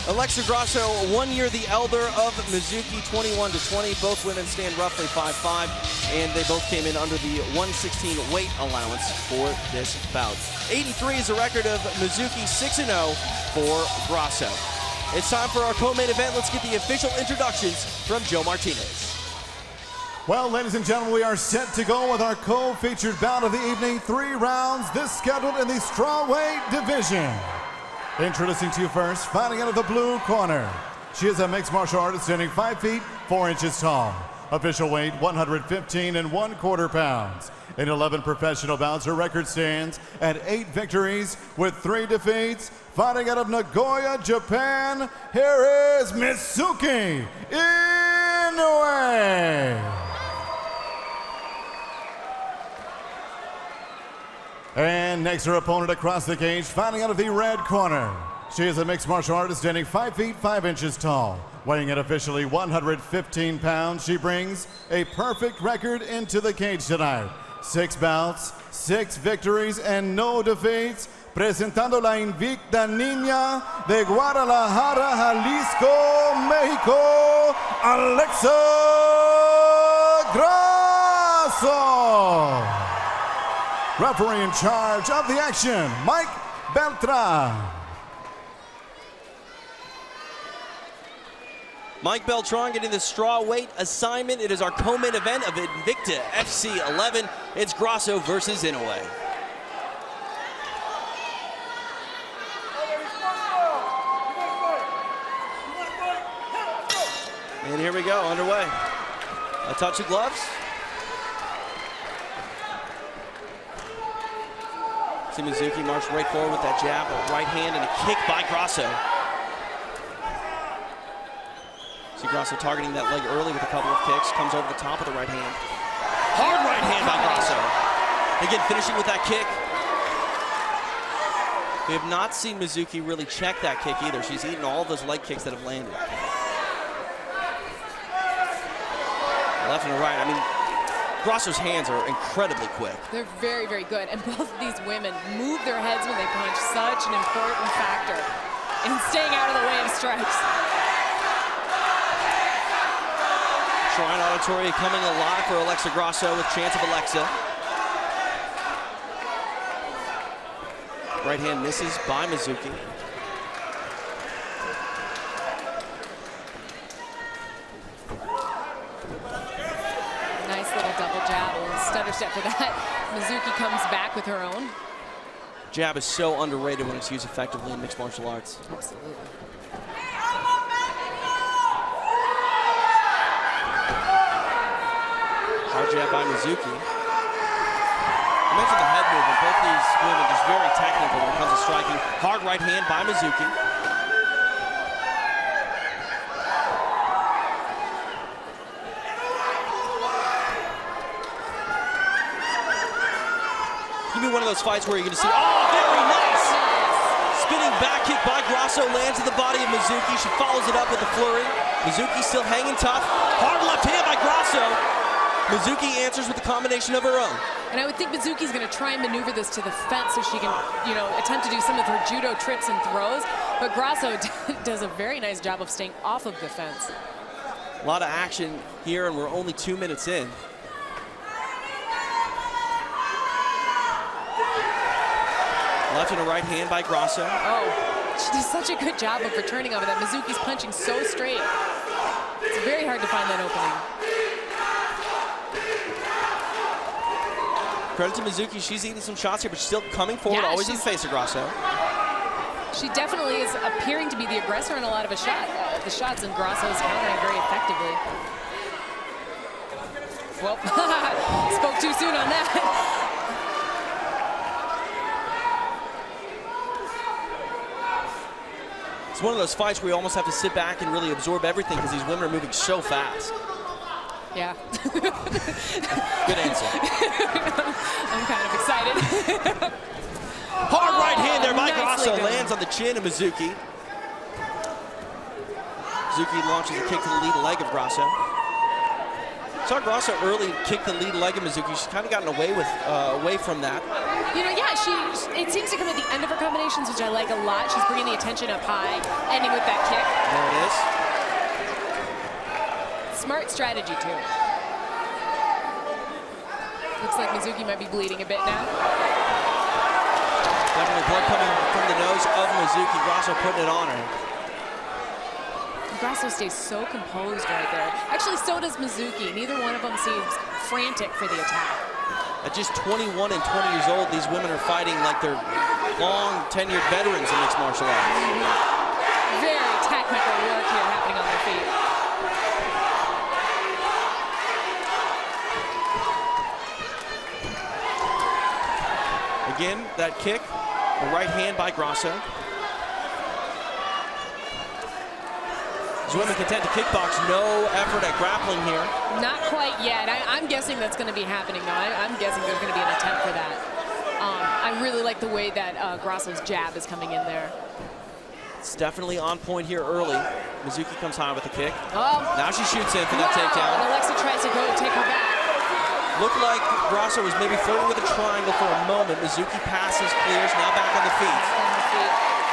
Alexa Grasso, 1 year the elder of Mizuki, 21-20. Both women stand roughly 5'5", and they both came in under the 116 weight allowance for this bout. 83 is the record of Mizuki, 6-0 for Grasso. It's time for our co-main event. Let's get the official introductions from Joe Martinez. Well, ladies and gentlemen, we are set to go with our co-featured bout of the evening. 3 rounds, this scheduled in the strawweight division. Introducing to you first, fighting out of the blue corner. She is a mixed martial artist standing 5 feet 4 inches tall. Official weight 115 1/4 pounds. In 11 professional bouts, her record stands at 8 victories with 3 defeats. Fighting out of Nagoya, Japan, here is Mizuki Inoue. And next, her opponent across the cage, fighting out of the red corner. She is a mixed martial artist standing 5 feet 5 inches tall. Weighing in officially 115 pounds, she brings a perfect record into the cage tonight. 6 bouts, 6 victories, and no defeats. Presentando la Invicta Niña de Guadalajara, Jalisco, Mexico, Alexa Grasso. Referee in charge of the action, Mike Beltran. Mike Beltran getting the straw weight assignment. It is our co-main event of Invicta FC 11. It's Grasso versus Inoue. And here we go, underway. A touch of gloves. See Mizuki march right forward with that jab, a right hand, and a kick by Grasso. See Grasso targeting that leg early with a couple of kicks, comes over the top of the right hand. Hard right hand by Grasso. Again, finishing with that kick. We have not seen Mizuki really check that kick either. She's eaten all of those leg kicks that have landed. Left and right, I mean, Grasso's hands are incredibly quick. They're very, very good. And both of these women move their heads when they punch. Such an important factor in staying out of the way of strikes. Shrine Auditory coming alive for Alexa Grasso with chance of Alexa. Right hand misses by Mizuki. Nice little double jab, a little stutter step for that. Mizuki comes back with her own. Jab is so underrated when it's used effectively in mixed martial arts. Absolutely. Hard jab by Mizuki. I mentioned the head movement. Both these women just very technical when it comes to striking. Hard right hand by Mizuki. Give me one of those fights where you're going to see, oh, very nice! Spinning back kick by Grasso lands in the body of Mizuki. She follows it up with a flurry. Mizuki still hanging tough. Hard left hand by Grasso. Mizuki answers with a combination of her own. And I would think Mizuki's going to try and maneuver this to the fence so she can, attempt to do some of her judo tricks and throws. But Grasso does a very nice job of staying off of the fence. A lot of action here, and we're only 2 minutes in. Left and a right hand by Grasso. Oh, she does such a good job of returning over that. Mizuki's punching so straight. It's very hard to find that opening. Credit to Mizuki, she's eating some shots here, but she's still coming forward, Yeah, always in the face of Grasso. She definitely is appearing to be the aggressor in a lot of the shots, and Grasso is countering very effectively. Well, spoke too soon on that. It's one of those fights where you almost have to sit back and really absorb everything because these women are moving so fast. Yeah. Good answer. I'm kind of excited. Hard right hand there by nicely Grasso. done. Lands on the chin of Mizuki. Mizuki launches a kick to the lead leg of Grasso. Saw Grasso early kick the lead leg of Mizuki. She's kind of gotten away from that. You know, yeah, it seems to come at the end of her combinations, which I like a lot. She's bringing the attention up high, ending with that kick. There it is. Smart strategy, too. Looks like Mizuki might be bleeding a bit now. Definitely blood coming from the nose of Mizuki. Grasso putting it on her. Grasso stays so composed right there. Actually, so does Mizuki. Neither one of them seems frantic for the attack. At just 21 and 20 years old, these women are fighting like they're long tenured veterans in mixed martial arts. Very technical work here happening on their feet. Again, that kick, a right hand by Grasso. These women content to kickbox, no effort at grappling here. Not quite yet. I'm guessing that's going to be happening though. I'm guessing there's going to be an attempt for that. I really like the way that Grasso's jab is coming in there. It's definitely on point here early. Mizuki comes high with the kick. Oh. Now she shoots in for that takedown. And Alexa tries to go take her back. Looked like Grasso was maybe flirting with a triangle for a moment. Mizuki passes, clears, now back on the feet.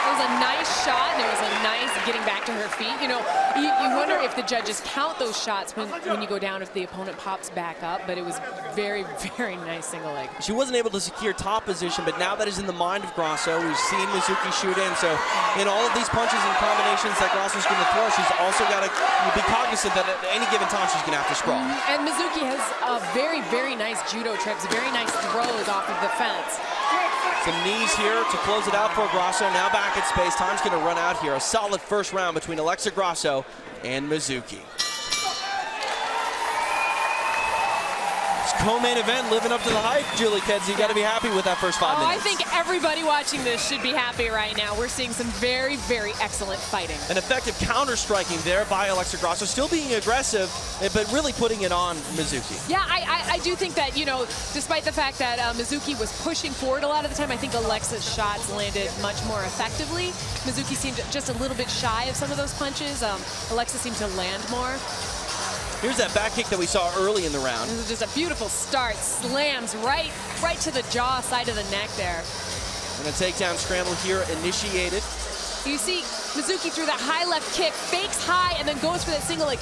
It was a nice shot, and it was a nice getting back to her feet. You know, you wonder if the judges count those shots when you go down, if the opponent pops back up, but it was very, very nice single leg. She wasn't able to secure top position, but now that is in the mind of Grasso. We've seen Mizuki shoot in, so in all of these punches and combinations that Grasso's going to throw, she's also got to be cognizant that at any given time she's going to have to sprawl. And Mizuki has very, very nice judo trips, very nice throws off of the fence. Some knees here to close it out for Grasso. Now back at space. Time's going to run out here. A solid first round between Alexa Grasso and Mizuki. Co-main event living up to the hype, Julie Kedzie. You got to be happy with that first 5 minutes. I think everybody watching this should be happy right now. We're seeing some very, very excellent fighting. An effective counter-striking there by Alexa Grasso, still being aggressive, but really putting it on Mizuki. Yeah, I do think that, you know, despite the fact that Mizuki was pushing forward a lot of the time, I think Alexa's shots landed much more effectively. Mizuki seemed just a little bit shy of some of those punches. Alexa seemed to land more. Here's that back kick that we saw early in the round. This is just a beautiful start. Slams right to the jaw side of the neck there. And a takedown scramble here initiated. You see Mizuki through that high left kick, fakes high, and then goes for that single leg.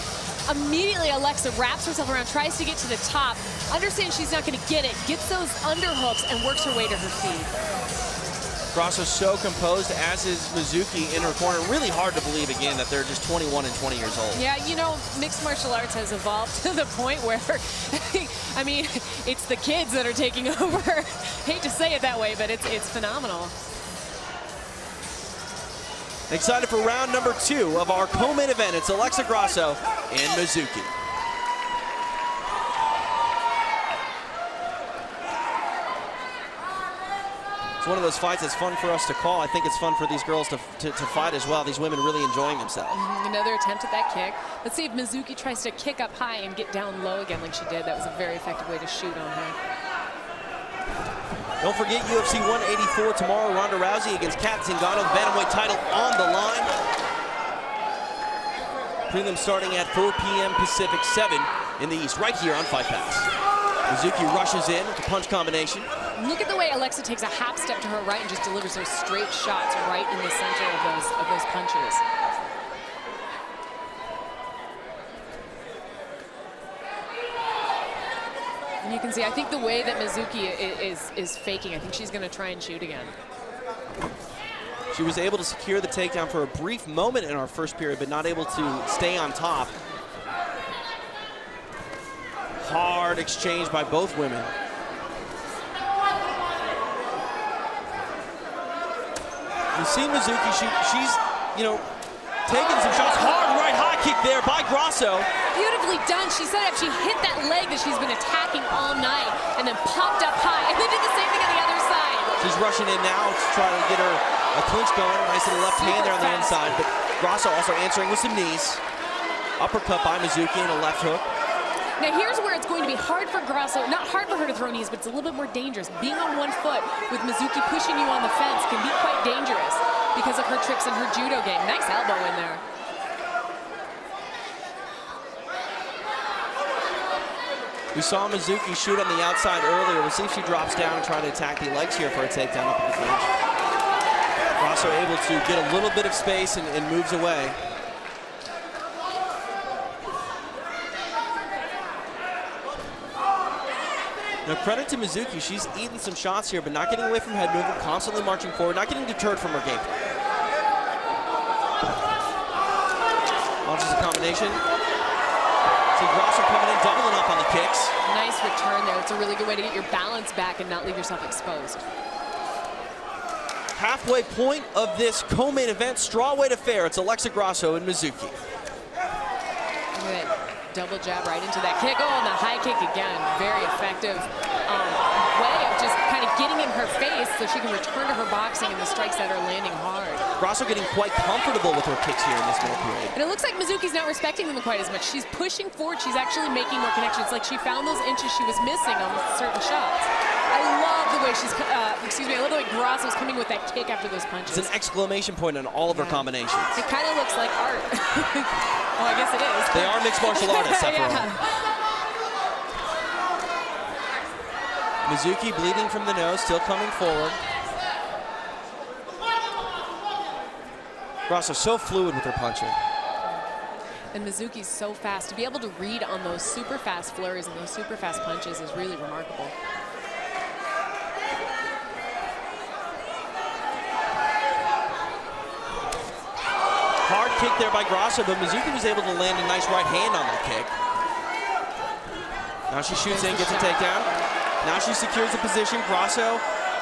Immediately Alexa wraps herself around, tries to get to the top, understands she's not going to get it, gets those underhooks, and works her way to her feet. Grasso's so composed, as is Mizuki in her corner. Really hard to believe, again, that they're just 21 and 20 years old. Yeah, you know, mixed martial arts has evolved to the point where, I mean, it's the kids that are taking over. Hate to say it that way, but it's phenomenal. Excited for round number 2 of our co-main event. It's Alexa Grasso and Mizuki. It's one of those fights that's fun for us to call. I think it's fun for these girls to fight as well. These women really enjoying themselves. Another attempt at that kick. Let's see if Mizuki tries to kick up high and get down low again like she did. That was a very effective way to shoot on her. Don't forget UFC 184 tomorrow. Ronda Rousey against Kat Zingano. The bantamweight title on the line. Prelim starting at 4 p.m. Pacific, 7 in the East, right here on Fight Pass. Mizuki rushes in with the punch combination. Look at the way Alexa takes a hop step to her right and just delivers those straight shots right in the center of those punches. And you can see, I think the way that Mizuki is faking, I think she's going to try and shoot again. She was able to secure the takedown for a brief moment in our first period, but not able to stay on top. Hard exchange by both women. You see Mizuki, she's, you know, taking some shots. Hard right high kick there by Grasso. Beautifully done. She set up, she hit that leg that she's been attacking all night and then popped up high and then did the same thing on the other side. She's rushing in now to try to get her a clinch going. Nice little left hand there on the inside, but Grasso also answering with some knees. Uppercut by Mizuki and a left hook. Now here's where it's going to be hard for Grasso, not hard for her to throw knees, but it's a little bit more dangerous. Being on one foot with Mizuki pushing you on the fence can be quite dangerous because of her tricks and her judo game. Nice elbow in there. We saw Mizuki shoot on the outside earlier. We'll see if she drops down and try to attack the legs here for a takedown up at the cage. Grasso able to get a little bit of space and moves away. Now, credit to Mizuki. She's eating some shots here, but not getting away from head movement, constantly marching forward, not getting deterred from her game plan. Launches a combination. See Grasso coming in, doubling up on the kicks. Nice return there. It's a really good way to get your balance back and not leave yourself exposed. Halfway point of this co-main event, strawweight affair. It's Alexa Grasso and Mizuki. Look at that double jab right into that kick. Oh, and the high kick again. Very effective way of just kind of getting in her face so she can return to her boxing and the strikes that are landing hard. Grasso getting quite comfortable with her kicks here in this middle period. And it looks like Mizuki's not respecting them quite as much. She's pushing forward. She's actually making more connections. Like she found those inches she was missing on certain shots. I love the way she's, I love the way Grasso's coming with that kick after those punches. It's an exclamation point on all of her combinations. It kind of looks like art. Well, I guess it is. They are mixed martial artists, after all. Mizuki bleeding from the nose, still coming forward. Grasso so fluid with her punching. And Mizuki's so fast. To be able to read on those super fast flurries and those super fast punches is really remarkable. Hard kick there by Grasso, but Mizuki was able to land a nice right hand on that kick. Now she shoots in, gets a takedown. Now she secures the position. Grasso.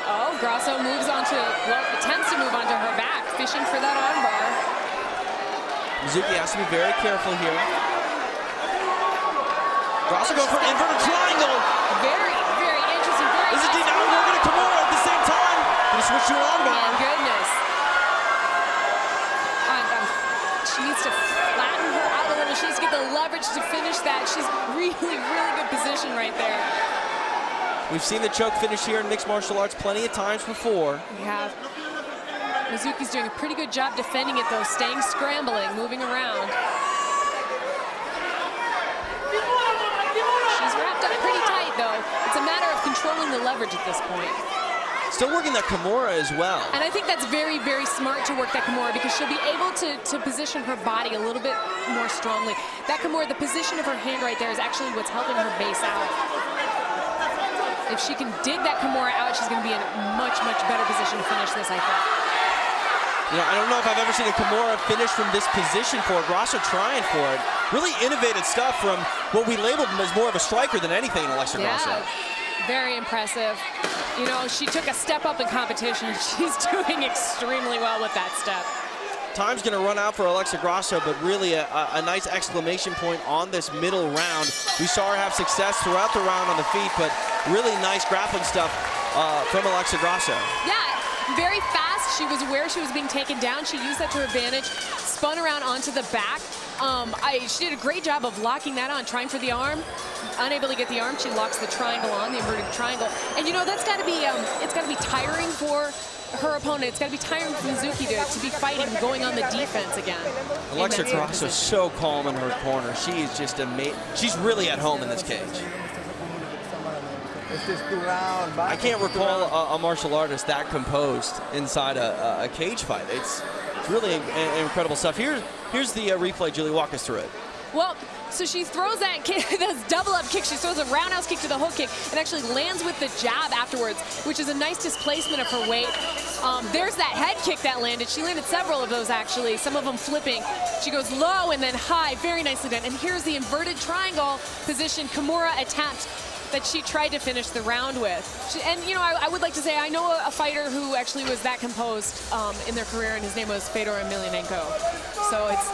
Oh, Grasso moves on to, well, attempts to move onto her back, fishing for that armbar. Mizuki has to be very careful here. Grasso going for an inverted triangle. Very, very interesting. Is it now we're going to Kimura at the same time? Going to switch to an armbar. My goodness. She needs to flatten her out a little. She needs to get the leverage to finish that. She's really, really good position right there. We've seen the choke finish here in mixed martial arts plenty of times before. We have. Mizuki's doing a pretty good job defending it, though, staying scrambling, moving around. She's wrapped up pretty tight, though. It's a matter of controlling the leverage at this point. Still working that Kimura as well. And I think that's very, very smart to work that Kimura because she'll be able to position her body a little bit more strongly. That Kimura, the position of her hand right there is actually what's helping her base out. If she can dig that Kimura out, she's going to be in a much, much better position to finish this, I think. You know, I don't know if I've ever seen a Kimura finish from this position for it. Grasso trying for it. Really innovative stuff from what we labeled as more of a striker than anything in Alexa Grasso. Very impressive. You know, she took a step up in competition. She's doing extremely well with that step. Time's going to run out for Alexa Grasso, but really a nice exclamation point on this middle round. We saw her have success throughout the round on the feet, but really nice grappling stuff from Alexa Grasso. Yeah, very fast. She was aware she was being taken down. She used that to her advantage, spun around onto the back. She did a great job of locking that on, trying for the arm. Unable to get the arm, she locks the triangle on, the inverted triangle. And you know, that's got to be, it's got to be tiring for her opponent. It's got to be tiring for Mizuki to be fighting, going on the defense again. Alexa Grasso is so calm in her corner. She is just amazing. She's really at home in this cage. I can't recall a martial artist that composed inside a cage fight. It's really incredible stuff. Here's the replay. Julie, walk us through it. Well, so she throws that kick, this double-up kick. She throws a roundhouse kick to the hook kick and actually lands with the jab afterwards, which is a nice displacement of her weight. There's that head kick that landed. She landed several of those, actually, some of them flipping. She goes low and then high, very nicely done. And here's the inverted triangle position Kimura attempt that she tried to finish the round with. And, you know, I would like to say I know a fighter who actually was that composed in their career, and his name was Fedor Emelianenko. So it's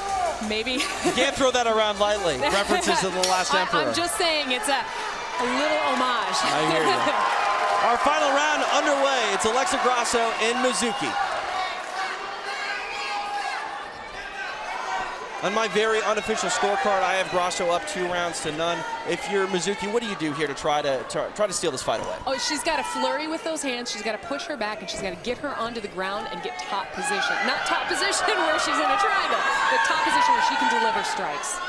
maybe... You can't throw that around lightly. References to the last emperor. I'm just saying it's a little homage. I hear you. Our final round underway. It's Alexa Grasso and Mizuki. On my very unofficial scorecard, I have Grasso up 2-0. If you're Mizuki, what do you do here to try to steal this fight away? Oh, she's got to flurry with those hands. She's got to push her back, and she's got to get her onto the ground and get top position. Not top position where she's in a triangle, but top position where she can deliver strikes.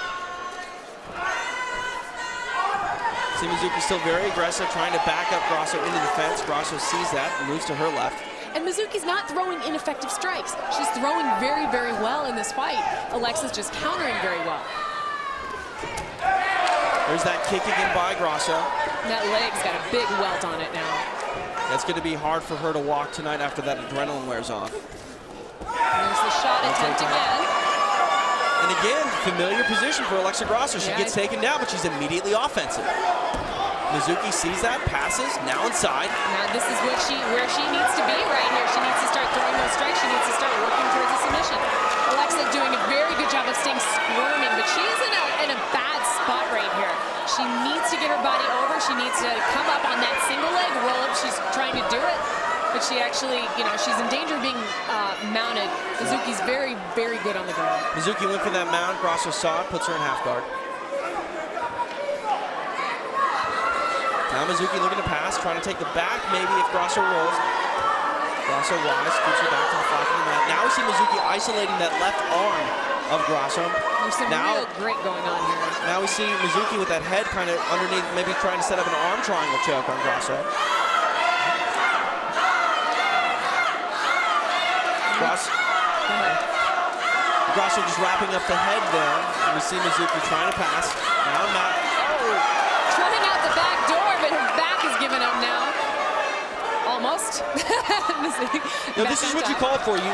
See Mizuki still very aggressive, trying to back up Grasso into the fence. Grasso sees that and moves to her left. And Mizuki's not throwing ineffective strikes. She's throwing very, very well in this fight. Alexa's just countering very well. There's that kick again by Grasso. And that leg's got a big welt on it now. That's going to be hard for her to walk tonight after that adrenaline wears off. There's the shot attempt again. And again, familiar position for Alexa Grasso. She gets taken down, but she's immediately offensive. Mizuki sees that, passes, now inside. Now this is where she needs to be right here. She needs to start throwing those strikes. She needs to start working towards a submission. Alexa doing a very good job of staying squirming, but she is in a bad spot right here. She needs to get her body over. She needs to come up on that single leg roll up. She's trying to do it, but she actually, she's in danger of being mounted. Mizuki's very, very good on the ground. Mizuki went for that mount. Grasso saw it, puts her in half guard. Now Mizuki looking to pass, trying to take the back, maybe if Grasso rolls. Grasso wise, keeps her back to the flank of the mat. Now we see Mizuki isolating that left arm of Grasso. There's some real great going on here. Now we see Mizuki with that head kind of underneath, maybe trying to set up an arm triangle choke on Grasso. Grasso just wrapping up the head there. And we see Mizuki trying to pass. Now not. Trying out the back door, but her back is giving up now. Almost. This is what you called for. You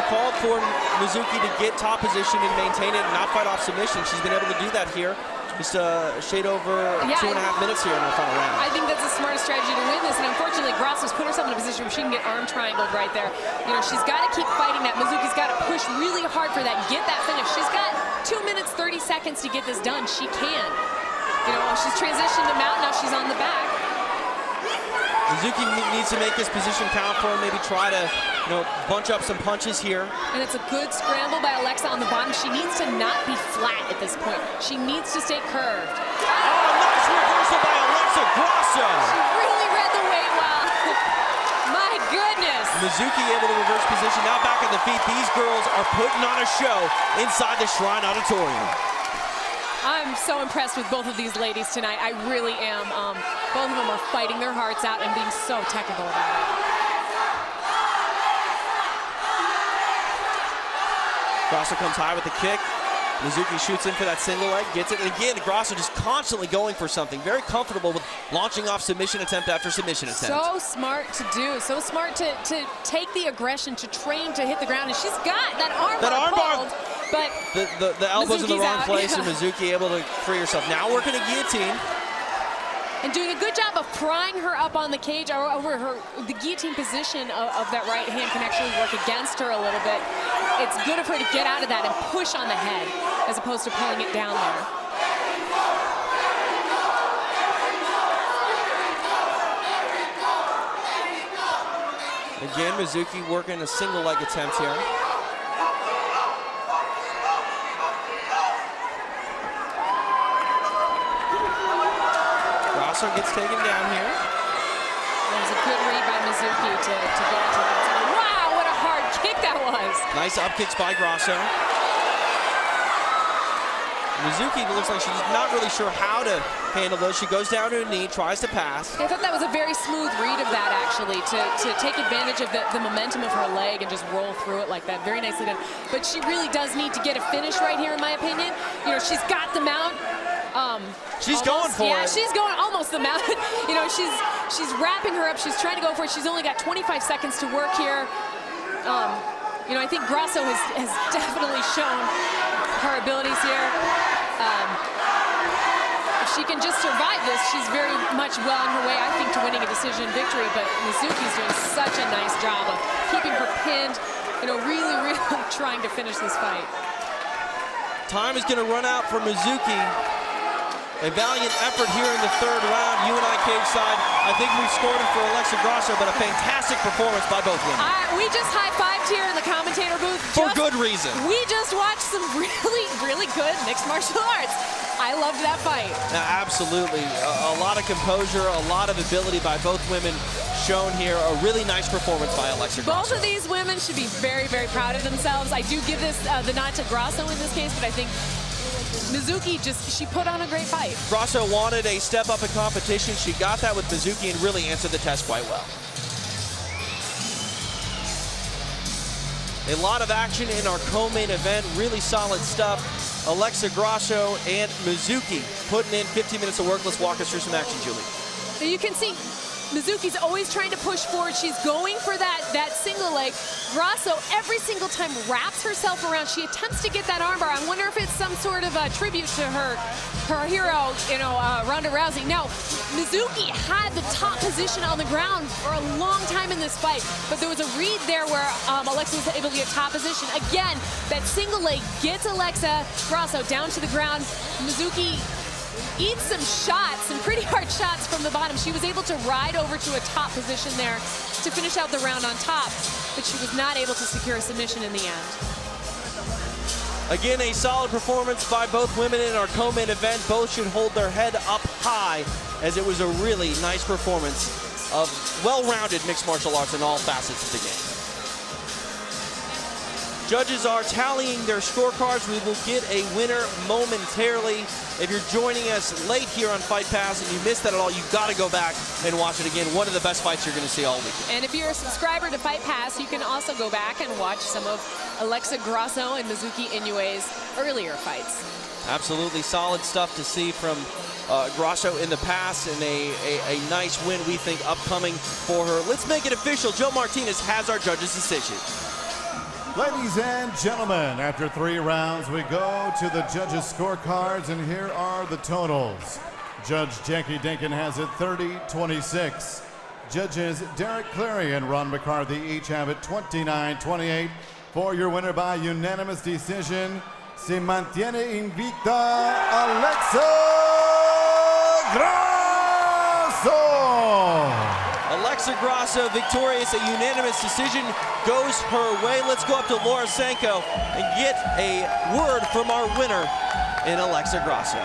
called for Mizuki to get top position and maintain it and not fight off submission. She's been able to do that here. Just a shade over 2.5 minutes here in the final round. I think that's the smartest strategy to win this, and unfortunately Grasso's put herself in a position where she can get arm triangled right there. She's got to keep fighting that. Mizuki's got to push really hard for that, get that finish. She's got 2 minutes, 30 seconds to get this done. She can. She's transitioned to mount, now she's on the back. Mizuki needs to make this position count for her, maybe try to, bunch up some punches here. And it's a good scramble by Alexa on the bottom. She needs to not be flat at this point. She needs to stay curved. Oh, nice reversal by Alexa Grasso. She really read the weight well. My goodness. Mizuki able to reverse position, now back on the feet. These girls are putting on a show inside the Shrine Auditorium. I'm so impressed with both of these ladies tonight. I really am. Both of them are fighting their hearts out and being so technical about it. Grasso comes high with the kick. Mizuki shoots in for that single leg, gets it. And again, Grasso just constantly going for something. Very comfortable with launching off submission attempt after submission attempt. So smart to do. So smart to take the aggression, to train to hit the ground. And she's got that arm bar. But the elbow's in the wrong place, yeah. and Mizuki able to free herself. Now working a guillotine. And doing a good job of prying her up on the cage over her. The guillotine position of that right hand can actually work against her a little bit. It's good of her to get out of that and push on the head as opposed to pulling it down there. Again, Mizuki working a single leg attempt here. Grasso gets taken down here. That was a good read by Mizuki to go into that. Wow, what a hard kick that was. Nice up kicks by Grasso. Mizuki looks like she's not really sure how to handle those. She goes down to a knee, tries to pass. I thought that was a very smooth read of that, actually, to take advantage of the momentum of her leg and just roll through it like that. Very nicely done. But she really does need to get a finish right here, in my opinion. She's got the mount. She's going for it. Yeah, she's going almost the mount. She's wrapping her up. She's trying to go for it. She's only got 25 seconds to work here. I think Grasso has definitely shown her abilities here. If she can just survive this, she's very much well on her way, I think, to winning a decision victory. But Mizuki's doing such a nice job of keeping her pinned, really, really trying to finish this fight. Time is going to run out for Mizuki. A valiant effort here in the third round. You and I, cage side, I think we've scored it for Alexa Grasso, but a fantastic performance by both women. We just high-fived here in the commentator booth. For good reason. We just watched some really, really good mixed martial arts. I loved that fight. Absolutely. A lot of composure, a lot of ability by both women shown here. A really nice performance by Alexa Grasso. Both of these women should be very, very proud of themselves. I do give this the nod to Grasso in this case, but I think Mizuki she put on a great fight. Grasso wanted a step up in competition. She got that with Mizuki and really answered the test quite well. A lot of action in our co-main event, really solid stuff. Alexa Grasso and Mizuki putting in 15 minutes of work. Let's walk us through some action, Julie. So you can see Mizuki's always trying to push forward. She's going for that single leg. Grasso every single time wraps herself around. She attempts to get that armbar. I wonder if it's some sort of a tribute to her hero, Ronda Rousey. Now, Mizuki had the top position on the ground for a long time in this fight, but there was a read there where Alexa was able to get top position. Again, that single leg gets Alexa Grasso down to the ground. Mizuki eats some shots, some pretty hard shots from the bottom. She was able to ride over to a top position there to finish out the round on top, but she was not able to secure a submission in the end. Again, a solid performance by both women in our co-main event. Both should hold their head up high, as it was a really nice performance of well-rounded mixed martial arts in all facets of the game. Judges are tallying their scorecards. We will get a winner momentarily. If you're joining us late here on Fight Pass and you missed that at all, you've got to go back and watch it again. One of the best fights you're going to see all week. And if you're a subscriber to Fight Pass, you can also go back and watch some of Alexa Grasso and Mizuki Inoue's earlier fights. Absolutely solid stuff to see from Grasso in the past, and a nice win, we think, upcoming for her. Let's make it official. Joe Martinez has our judges' decision. Ladies and gentlemen, after 3 rounds, we go to the judges' scorecards, and here are the totals. Judge Jackie Dinkin has it 30-26. Judges Derek Cleary and Ron McCarthy each have it 29-28. For your winner by unanimous decision, se mantiene invicta Alexa Grasso. Alexa Grasso, victorious, a unanimous decision, goes her way. Let's go up to Laura Sanko and get a word from our winner in Alexa Grasso.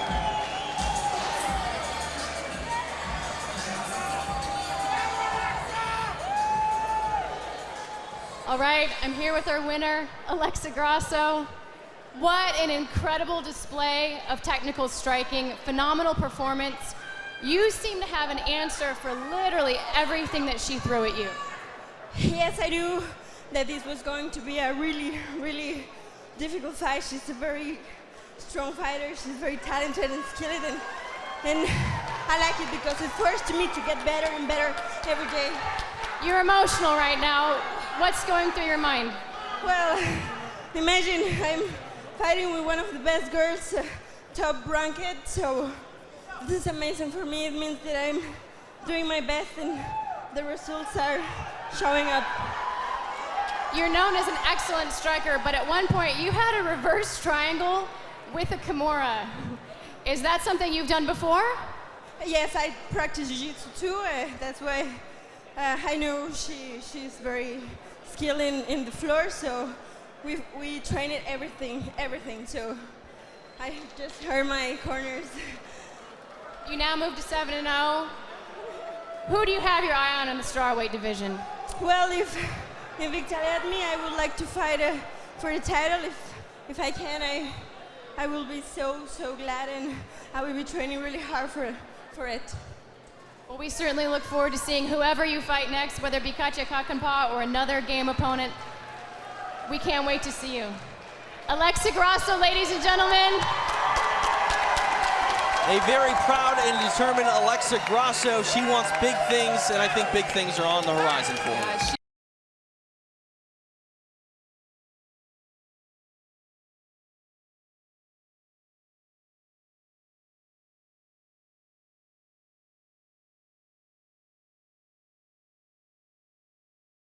All right, I'm here with our winner, Alexa Grasso. What an incredible display of technical striking, phenomenal performance. You seem to have an answer for literally everything that she threw at you. Yes, I do. That this was going to be a really, really difficult fight. She's a very strong fighter. She's very talented and skilled, and I like it because it forced me to get better and better every day. You're emotional right now. What's going through your mind? Well, imagine I'm fighting with one of the best girls, top ranked, so this is amazing for me. It means that I'm doing my best and the results are showing up. You're known as an excellent striker, but at one point you had a reverse triangle with a Kimura. Is that something you've done before? Yes, I practice jiu-jitsu too. That's why I know she's very skilled in the floor, so we train it everything. So I just heard my corners. You now move to 7-0. Who do you have your eye on in the strawweight division? Well, if Invicta let me, I would like to fight for the title. If I can, I will be so glad, and I will be training really hard for it. Well, we certainly look forward to seeing whoever you fight next, whether it be Katja Kakanpa or another game opponent. We can't wait to see you. Alexa Grasso, ladies and gentlemen. A very proud and determined Alexa Grasso. She wants big things, and I think big things are on the horizon for her.